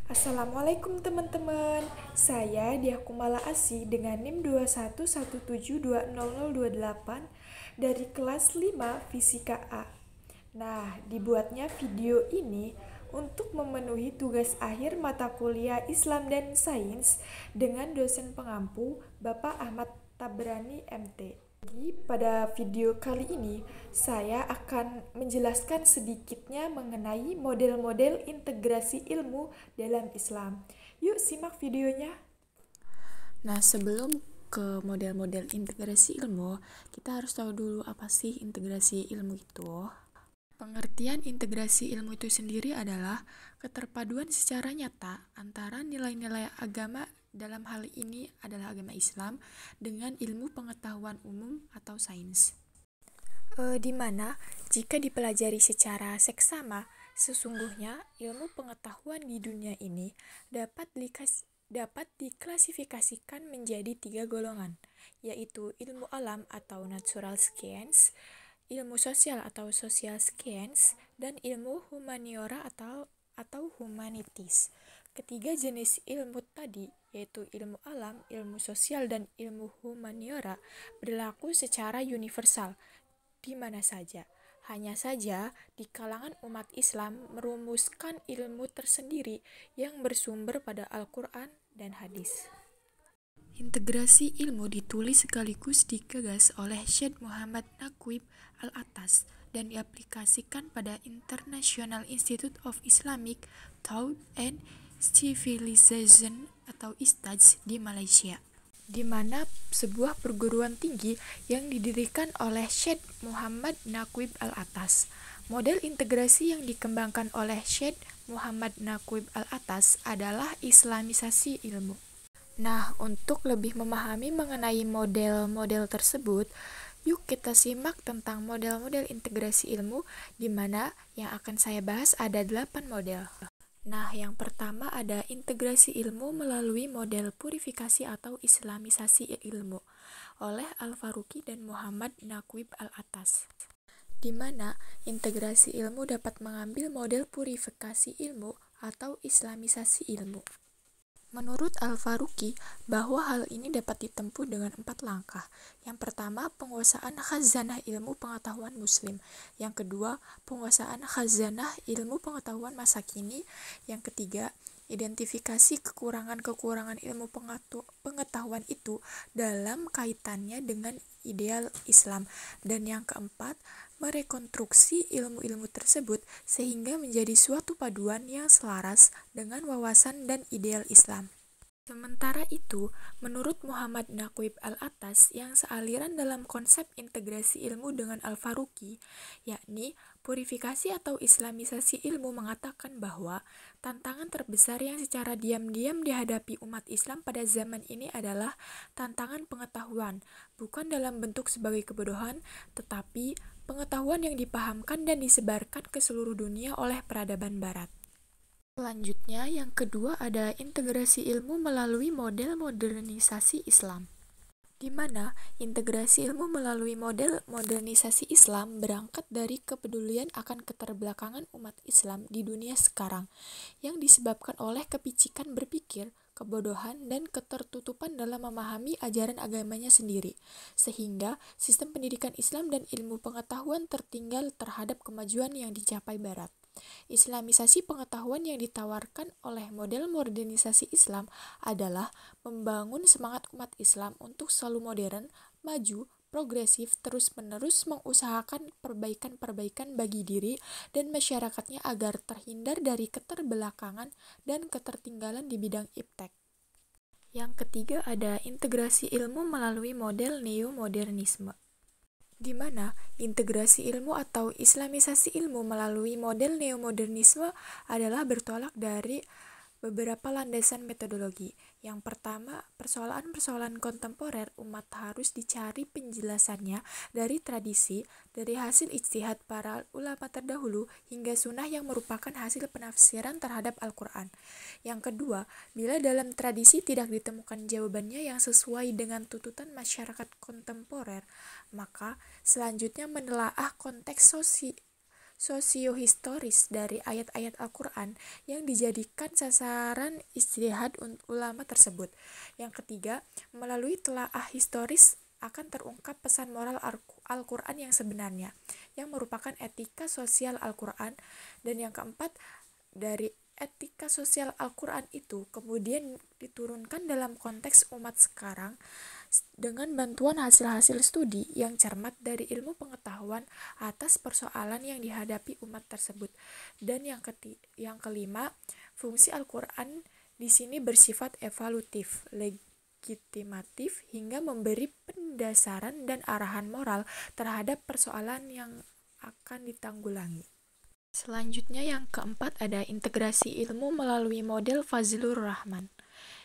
Assalamualaikum teman-teman. Saya Diah Kumala Asih dengan NIM 211720028 dari kelas 5 Fisika A. Nah, dibuatnya video ini untuk memenuhi tugas akhir mata kuliah Islam dan Sains dengan dosen pengampu Bapak Ahmad Tabrani MT. Jadi, pada video kali ini, saya akan menjelaskan sedikitnya mengenai model-model integrasi ilmu dalam Islam. Yuk simak videonya. Nah, sebelum ke model-model integrasi ilmu, kita harus tahu dulu apa sih integrasi ilmu itu. Pengertian integrasi ilmu itu sendiri adalah keterpaduan secara nyata antara nilai-nilai agama, dalam hal ini adalah agama Islam, dengan ilmu pengetahuan umum atau sains. Di mana jika dipelajari secara seksama, sesungguhnya ilmu pengetahuan di dunia ini dapat diklasifikasikan menjadi 3 golongan, yaitu ilmu alam atau natural science, ilmu sosial atau social science, dan ilmu humaniora atau humanities. Ketiga jenis ilmu tadi, yaitu ilmu alam, ilmu sosial, dan ilmu humaniora, berlaku secara universal di mana saja. Hanya saja, di kalangan umat Islam merumuskan ilmu tersendiri yang bersumber pada Al-Quran dan hadis. Integrasi ilmu ditulis sekaligus digagas oleh Syed Muhammad Naqib Al-Attas dan diaplikasikan pada International Institute of Islamic Thought and Civilization atau ISTAJ di Malaysia, di mana sebuah perguruan tinggi yang didirikan oleh Syed Muhammad Naqib Al-Attas. Model integrasi yang dikembangkan oleh Syed Muhammad Naqib Al-Attas adalah Islamisasi ilmu. Nah, untuk lebih memahami mengenai model-model tersebut, yuk kita simak tentang model-model integrasi ilmu, di mana yang akan saya bahas ada 8 model. Nah, yang pertama ada integrasi ilmu melalui model purifikasi atau islamisasi ilmu oleh Al-Faruqi dan Muhammad Naqib Al-Attas, di mana integrasi ilmu dapat mengambil model purifikasi ilmu atau islamisasi ilmu. Menurut Al-Faruqi, bahwa hal ini dapat ditempuh dengan 4 langkah. Yang pertama, penguasaan khazanah ilmu pengetahuan muslim. Yang kedua, penguasaan khazanah ilmu pengetahuan masa kini. Yang ketiga, identifikasi kekurangan-kekurangan ilmu pengetahuan itu dalam kaitannya dengan ideal Islam. Dan yang keempat, merekonstruksi ilmu-ilmu tersebut sehingga menjadi suatu paduan yang selaras dengan wawasan dan ideal Islam. Sementara itu, menurut Muhammad Naqib Al-Attas yang sealiran dalam konsep integrasi ilmu dengan Al-Faruqi, yakni purifikasi atau islamisasi ilmu, mengatakan bahwa tantangan terbesar yang secara diam-diam dihadapi umat Islam pada zaman ini adalah tantangan pengetahuan, bukan dalam bentuk sebagai kebodohan, tetapi pengetahuan yang dipahamkan dan disebarkan ke seluruh dunia oleh peradaban Barat. Selanjutnya, yang kedua ada integrasi ilmu melalui model modernisasi Islam, di mana integrasi ilmu melalui model modernisasi Islam berangkat dari kepedulian akan keterbelakangan umat Islam di dunia sekarang yang disebabkan oleh kepicikan berpikir, kebodohan, dan ketertutupan dalam memahami ajaran agamanya sendiri, sehingga sistem pendidikan Islam dan ilmu pengetahuan tertinggal terhadap kemajuan yang dicapai Barat. Islamisasi pengetahuan yang ditawarkan oleh model modernisasi Islam adalah membangun semangat umat Islam untuk selalu modern, maju, progresif, terus-menerus mengusahakan perbaikan-perbaikan bagi diri dan masyarakatnya agar terhindar dari keterbelakangan dan ketertinggalan di bidang iptek. Yang ketiga ada integrasi ilmu melalui model neo-modernisme, di mana integrasi ilmu atau islamisasi ilmu melalui model neomodernisme adalah bertolak dari beberapa landasan metodologi. Yang pertama, persoalan-persoalan kontemporer umat harus dicari penjelasannya dari tradisi, dari hasil ijtihad para ulama terdahulu hingga sunnah yang merupakan hasil penafsiran terhadap Al-Quran. Yang kedua, bila dalam tradisi tidak ditemukan jawabannya yang sesuai dengan tuntutan masyarakat kontemporer, maka selanjutnya menelaah konteks sosiohistoris dari ayat-ayat Al-Quran yang dijadikan sasaran ijtihad ulama tersebut. Yang ketiga, melalui telaah historis akan terungkap pesan moral Al-Quran yang sebenarnya, yang merupakan etika sosial Al-Quran. Dan yang keempat, dari etika sosial Al-Quran itu kemudian diturunkan dalam konteks umat sekarang dengan bantuan hasil-hasil studi yang cermat dari ilmu pengetahuan atas persoalan yang dihadapi umat tersebut. Dan yang kelima, fungsi Al-Quran di sini bersifat evaluatif, legitimatif, hingga memberi pendasaran dan arahan moral terhadap persoalan yang akan ditanggulangi. Selanjutnya yang keempat ada integrasi ilmu melalui model Fazlur Rahman.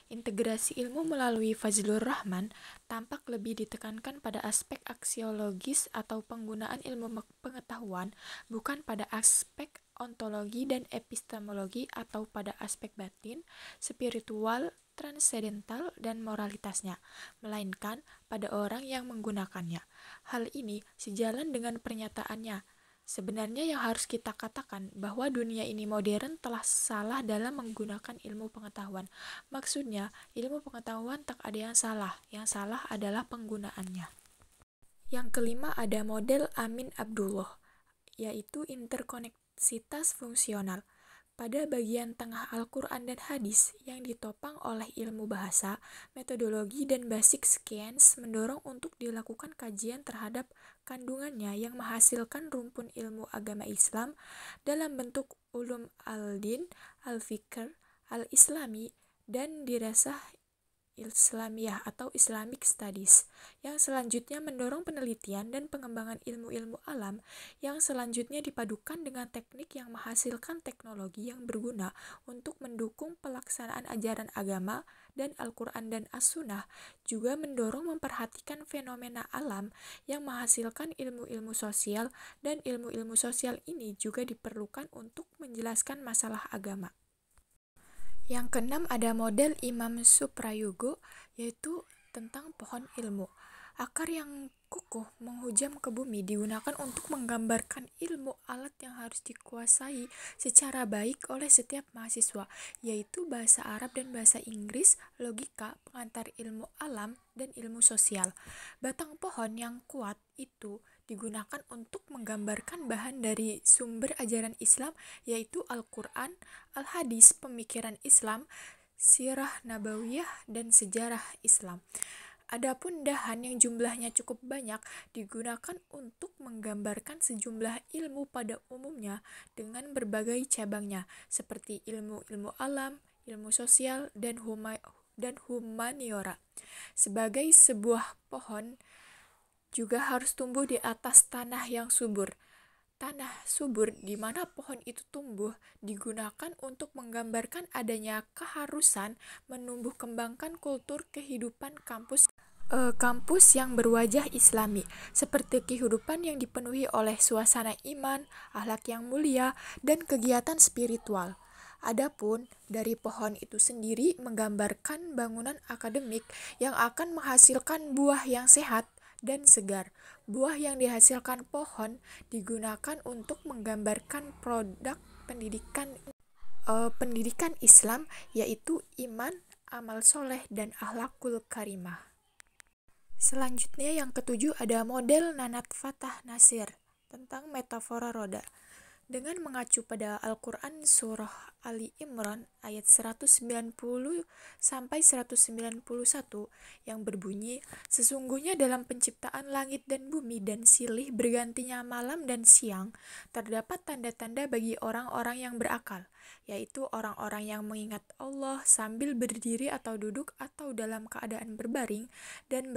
Integrasi ilmu melalui Fazlur Rahman tampak lebih ditekankan pada aspek aksiologis atau penggunaan ilmu pengetahuan, bukan pada aspek ontologi dan epistemologi atau pada aspek batin, spiritual, transendental, dan moralitasnya, melainkan pada orang yang menggunakannya. Hal ini sejalan dengan pernyataannya. Sebenarnya yang harus kita katakan bahwa dunia ini modern telah salah dalam menggunakan ilmu pengetahuan. Maksudnya, ilmu pengetahuan tak ada yang salah adalah penggunaannya. Yang kelima ada model Amin Abdullah, yaitu interkoneksitas fungsional. Pada bagian tengah Al-Quran dan Hadis yang ditopang oleh ilmu bahasa, metodologi, dan basic science mendorong untuk dilakukan kajian terhadap kandungannya yang menghasilkan rumpun ilmu agama Islam dalam bentuk ulum al-din, al-fikr, al-islami, dan dirasah Islamiyah atau Islamic Studies, yang selanjutnya mendorong penelitian dan pengembangan ilmu-ilmu alam, yang selanjutnya dipadukan dengan teknik yang menghasilkan teknologi yang berguna untuk mendukung pelaksanaan ajaran agama, dan Al-Quran dan As-Sunnah juga mendorong memperhatikan fenomena alam yang menghasilkan ilmu-ilmu sosial, dan ilmu-ilmu sosial ini juga diperlukan untuk menjelaskan masalah agama. Yang keenam ada model Imam Suprayogo, yaitu tentang pohon ilmu. Akar yang kukuh menghujam ke bumi digunakan untuk menggambarkan ilmu alat yang harus dikuasai secara baik oleh setiap mahasiswa, yaitu bahasa Arab dan bahasa Inggris, logika, pengantar ilmu alam, dan ilmu sosial. Batang pohon yang kuat itu digunakan untuk menggambarkan bahan dari sumber ajaran Islam, yaitu Al-Quran, Al-Hadis, pemikiran Islam, sirah nabawiyah, dan sejarah Islam. Adapun dahan yang jumlahnya cukup banyak digunakan untuk menggambarkan sejumlah ilmu pada umumnya dengan berbagai cabangnya, seperti ilmu-ilmu alam, ilmu sosial, dan humaniora. Sebagai sebuah pohon juga harus tumbuh di atas tanah yang subur. Tanah subur di mana pohon itu tumbuh digunakan untuk menggambarkan adanya keharusan menumbuh kembangkan kultur kehidupan kampus yang berwajah Islami, seperti kehidupan yang dipenuhi oleh suasana iman, akhlak yang mulia, dan kegiatan spiritual. Adapun dari pohon itu sendiri menggambarkan bangunan akademik yang akan menghasilkan buah yang sehat dan segar. Buah yang dihasilkan pohon digunakan untuk menggambarkan produk pendidikan Islam, yaitu iman, amal soleh, dan akhlakul karimah. Selanjutnya yang ketujuh ada model Nanat Fatah Nasir tentang metafora roda. Dengan mengacu pada Al-Quran Surah Ali Imran ayat 190 sampai 191 yang berbunyi, sesungguhnya dalam penciptaan langit dan bumi dan silih bergantinya malam dan siang, terdapat tanda-tanda bagi orang-orang yang berakal, yaitu orang-orang yang mengingat Allah sambil berdiri atau duduk atau dalam keadaan berbaring, dan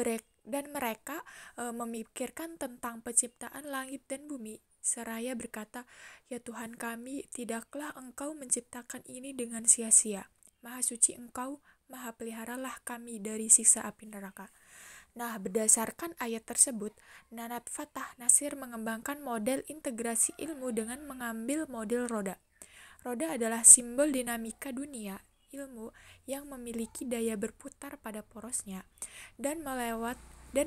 mereka memikirkan tentang penciptaan langit dan bumi, seraya berkata, "Ya Tuhan kami, tidaklah Engkau menciptakan ini dengan sia-sia. Maha suci Engkau, Maha peliharalah kami dari siksa api neraka." Nah, berdasarkan ayat tersebut, Nanat Fatah Nasir mengembangkan model integrasi ilmu dengan mengambil model roda. Roda adalah simbol dinamika dunia ilmu yang memiliki daya berputar pada porosnya dan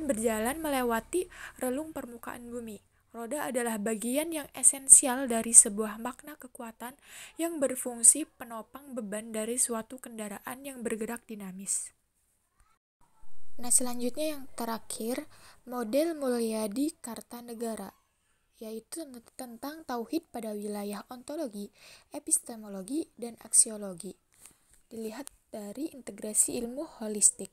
berjalan melewati relung permukaan bumi. Roda adalah bagian yang esensial dari sebuah makna kekuatan yang berfungsi penopang beban dari suatu kendaraan yang bergerak dinamis. Nah, selanjutnya yang terakhir, model Mulyadi Kartanegara, yaitu tentang tauhid pada wilayah ontologi, epistemologi, dan aksiologi. Dilihat dari integrasi ilmu holistik.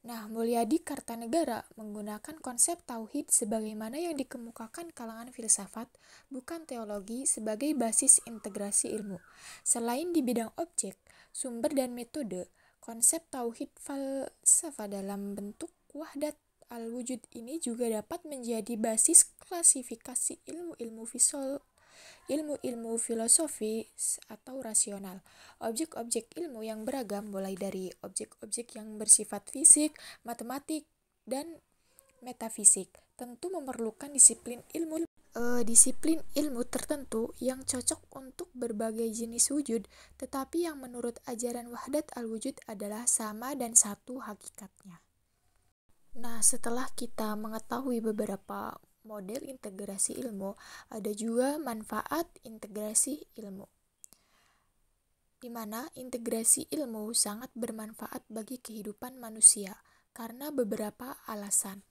Nah, Mulyadi Kartanegara menggunakan konsep tauhid sebagaimana yang dikemukakan kalangan filsafat, bukan teologi, sebagai basis integrasi ilmu. Selain di bidang objek, sumber, dan metode, konsep tauhid falsafah dalam bentuk wahdat al-wujud ini juga dapat menjadi basis klasifikasi ilmu-ilmu filosofis atau rasional. Objek-objek ilmu yang beragam mulai dari objek-objek yang bersifat fisik, matematik, dan metafisik tentu memerlukan disiplin ilmu tertentu yang cocok untuk berbagai jenis wujud, tetapi yang menurut ajaran wahdat al-wujud adalah sama dan satu hakikatnya. Nah, setelah kita mengetahui beberapa model integrasi ilmu, ada juga manfaat integrasi ilmu, di mana integrasi ilmu sangat bermanfaat bagi kehidupan manusia karena beberapa alasan.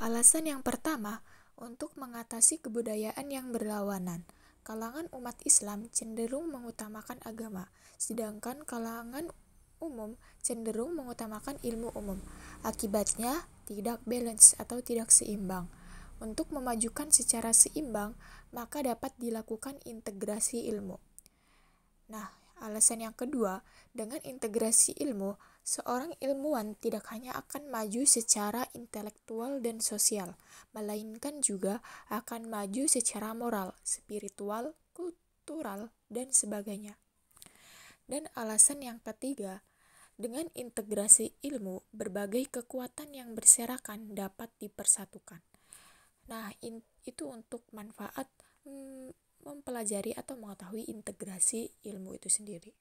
Alasan yang pertama, untuk mengatasi kebudayaan yang berlawanan. Kalangan umat Islam cenderung mengutamakan agama, sedangkan kalangan umum cenderung mengutamakan ilmu umum. Akibatnya, tidak balance atau tidak seimbang. Untuk memajukan secara seimbang, maka dapat dilakukan integrasi ilmu. Nah, alasan yang kedua, dengan integrasi ilmu, seorang ilmuwan tidak hanya akan maju secara intelektual dan sosial, melainkan juga akan maju secara moral, spiritual, kultural, dan sebagainya. Dan alasan yang ketiga, dengan integrasi ilmu, berbagai kekuatan yang berserakan dapat dipersatukan. Nah, itu untuk manfaat mempelajari atau mengetahui integrasi ilmu itu sendiri.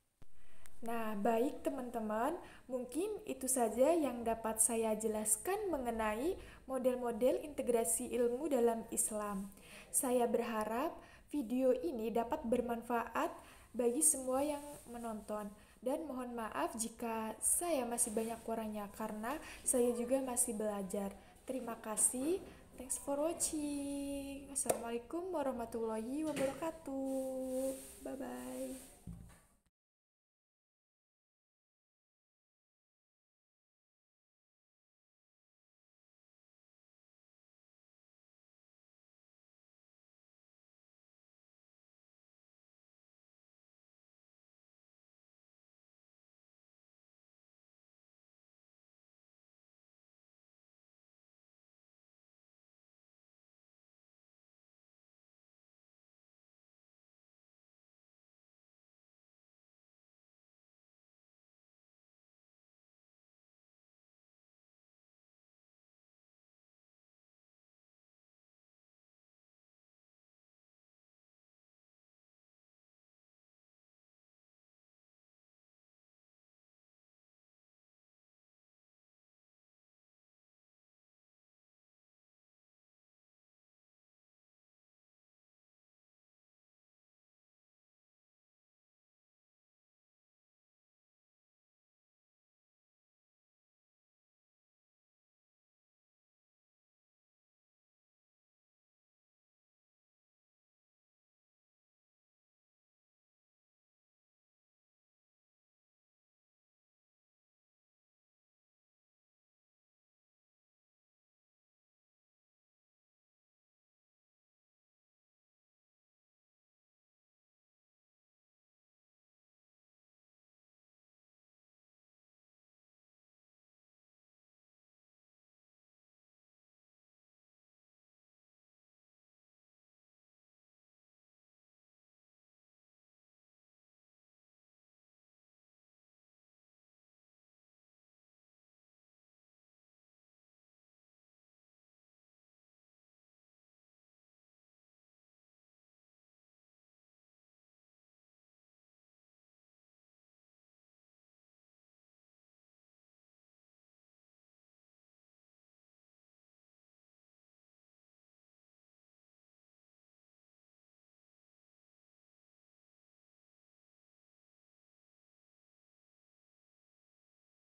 Nah, baik teman-teman, mungkin itu saja yang dapat saya jelaskan mengenai model-model integrasi ilmu dalam Islam. Saya berharap video ini dapat bermanfaat bagi semua yang menonton. Dan mohon maaf jika saya masih banyak kurangnya karena saya juga masih belajar. Terima kasih. Thanks for watching. Assalamualaikum warahmatullahi wabarakatuh. Bye-bye.